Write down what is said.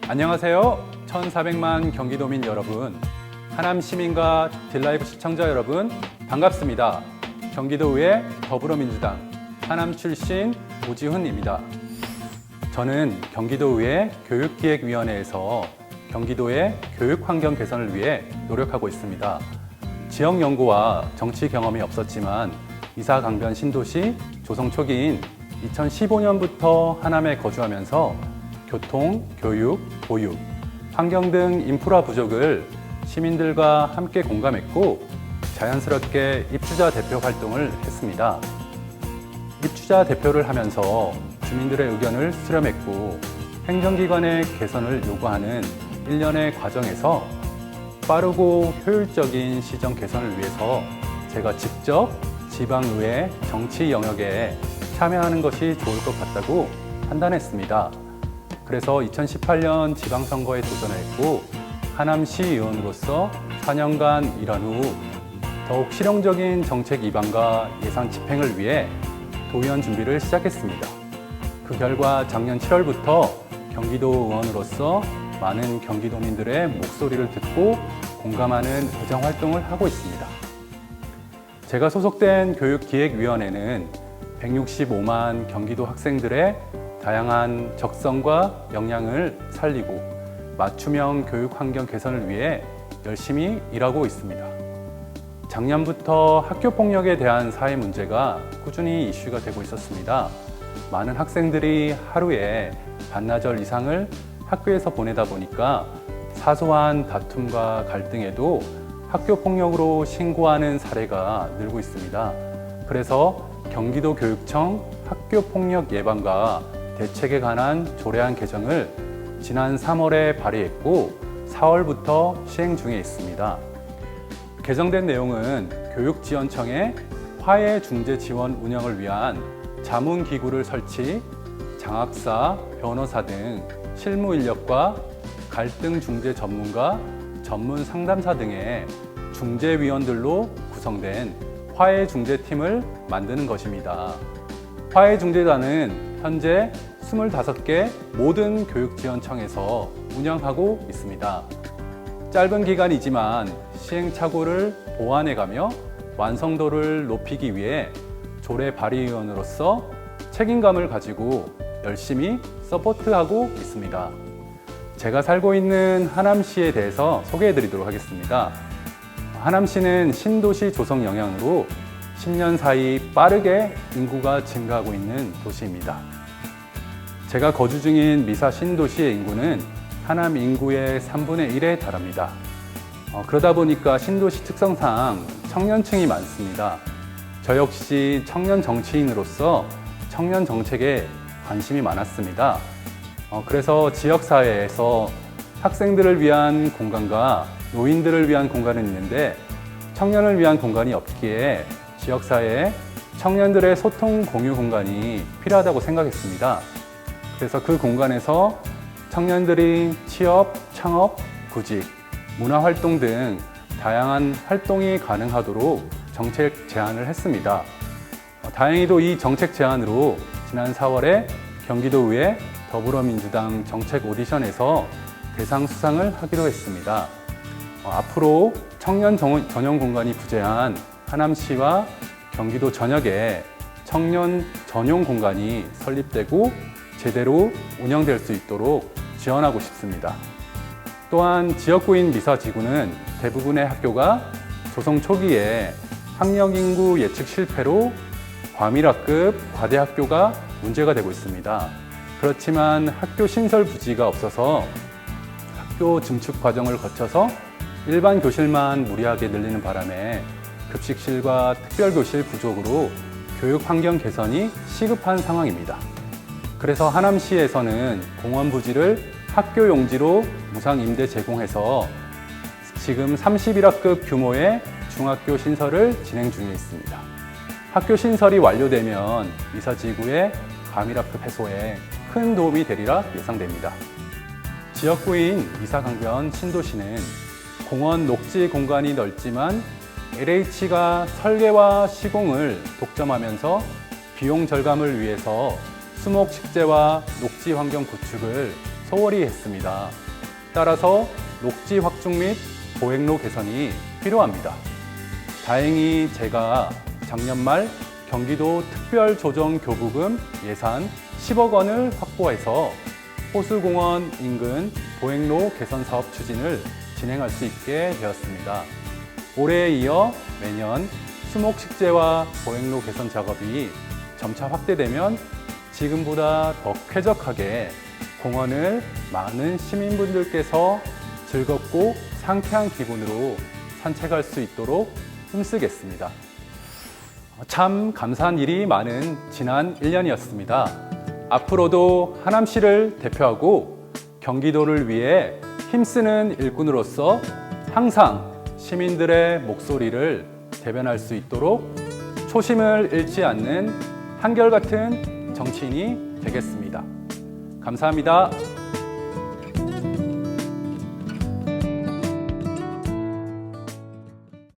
안녕하세요. 1400만 경기도민 여러분, 하남 시민과 딜라이브 시청자 여러분, 반갑습니다. 경기도의회 더불어민주당 하남 출신 오지훈입니다. 저는 경기도의회 교육기획위원회에서 경기도의 교육환경 개선을 위해 노력하고 있습니다. 지역 연구와 정치 경험이 없었지만 이사 강변 신도시 조성 초기인 2015년부터 하남에 거주하면서 교통, 교육, 보육, 환경 등 인프라 부족을 시민들과 함께 공감했고 자연스럽게 입주자 대표 활동을 했습니다. 입주자 대표를 하면서 주민들의 의견을 수렴했고 행정기관의 개선을 요구하는 일련의 과정에서 빠르고 효율적인 시정 개선을 위해서 제가 직접 지방의회 정치 영역에 참여하는 것이 좋을 것 같다고 판단했습니다. 그래서 2018년 지방선거에 도전했고 하남시의원으로서 4년간 일한 후 더욱 실용적인 정책 입안과 예산 집행을 위해 도의원 준비를 시작했습니다. 그 결과 작년 7월부터 경기도 의원으로서 많은 경기도민들의 목소리를 듣고 공감하는 의정 활동을 하고 있습니다. 제가 소속된 교육기획위원회는 165만 경기도 학생들의 다양한 적성과 역량을 살리고 맞춤형 교육 환경 개선을 위해 열심히 일하고 있습니다. 작년부터 학교 폭력에 대한 사회 문제가 꾸준히 이슈가 되고 있었습니다. 많은 학생들이 하루에 반나절 이상을 학교에서 보내다 보니까 사소한 다툼과 갈등에도 학교 폭력으로 신고하는 사례가 늘고 있습니다. 그래서 경기도교육청 학교폭력 예방과 대책에 관한 조례안 개정을 지난 3월에 발의했고 4월부터 시행 중에 있습니다. 개정된 내용은 교육지원청의 화해중재지원 운영을 위한 자문기구를 설치, 장학사, 변호사 등 실무 인력과 갈등 중재 전문가, 전문 상담사 등의 중재위원들로 구성된 화해중재팀을 만드는 것입니다. 화해중재단은 현재 25개 모든 교육지원청에서 운영하고 있습니다. 짧은 기간이지만 시행착오를 보완해가며 완성도를 높이기 위해 조례 발의위원으로서 책임감을 가지고 열심히 서포트하고 있습니다. 제가 살고 있는 하남시에 대해서 소개해드리도록 하겠습니다. 하남시는 신도시 조성 영향으로 10년 사이 빠르게 인구가 증가하고 있는 도시입니다. 제가 거주 중인 미사 신도시의 인구는 하남 인구의 3분의 1에 달합니다. 그러다 보니까 신도시 특성상 청년층이 많습니다. 저 역시 청년 정치인으로서 청년 정책에 관심이 많았습니다. 그래서 지역사회에서 학생들을 위한 공간과 노인들을 위한 공간은 있는데 청년을 위한 공간이 없기에 지역사회에 청년들의 소통 공유 공간이 필요하다고 생각했습니다. 그래서 그 공간에서 청년들이 취업, 창업, 구직, 문화활동 등 다양한 활동이 가능하도록 정책 제안을 했습니다. 다행히도 이 정책 제안으로 지난 4월에 경기도의회 더불어민주당 정책 오디션에서 대상 수상을 하기로 했습니다. 앞으로 청년 전용 공간이 부재한 하남시와 경기도 전역에 청년 전용 공간이 설립되고 제대로 운영될 수 있도록 지원하고 싶습니다. 또한 지역구인 미사지구는 대부분의 학교가 조성 초기에 학령 인구 예측 실패로 과밀학급 과대학교가 문제가 되고 있습니다. 그렇지만 학교 신설 부지가 없어서 학교 증축 과정을 거쳐서 일반 교실만 무리하게 늘리는 바람에 급식실과 특별교실 부족으로 교육 환경 개선이 시급한 상황입니다. 그래서 하남시에서는 공원 부지를 학교 용지로 무상 임대 제공해서 지금 31학급 규모의 중학교 신설을 진행 중에 있습니다. 학교 신설이 완료되면 미사지구의 과밀학급 해소에 큰 도움이 되리라 예상됩니다. 지역구인 미사강변 신도시는 공원 녹지 공간이 넓지만 LH가 설계와 시공을 독점하면서 비용 절감을 위해서 수목 식재와 녹지 환경 구축을 소홀히 했습니다. 따라서 녹지 확충 및 보행로 개선이 필요합니다. 다행히 제가 작년 말 경기도 특별조정교부금 예산 10억 원을 확보해서 호수공원 인근 보행로 개선 사업 추진을 진행할 수 있게 되었습니다. 올해에 이어 매년 수목식재와 보행로 개선 작업이 점차 확대되면 지금보다 더 쾌적하게 공원을 많은 시민분들께서 즐겁고 상쾌한 기분으로 산책할 수 있도록 힘쓰겠습니다. 참 감사한 일이 많은 지난 1년이었습니다. 앞으로도 하남시를 대표하고 경기도를 위해 힘쓰는 일꾼으로서 항상 시민들의 목소리를 대변할 수 있도록 초심을 잃지 않는 한결같은 정치인이 되겠습니다. 감사합니다.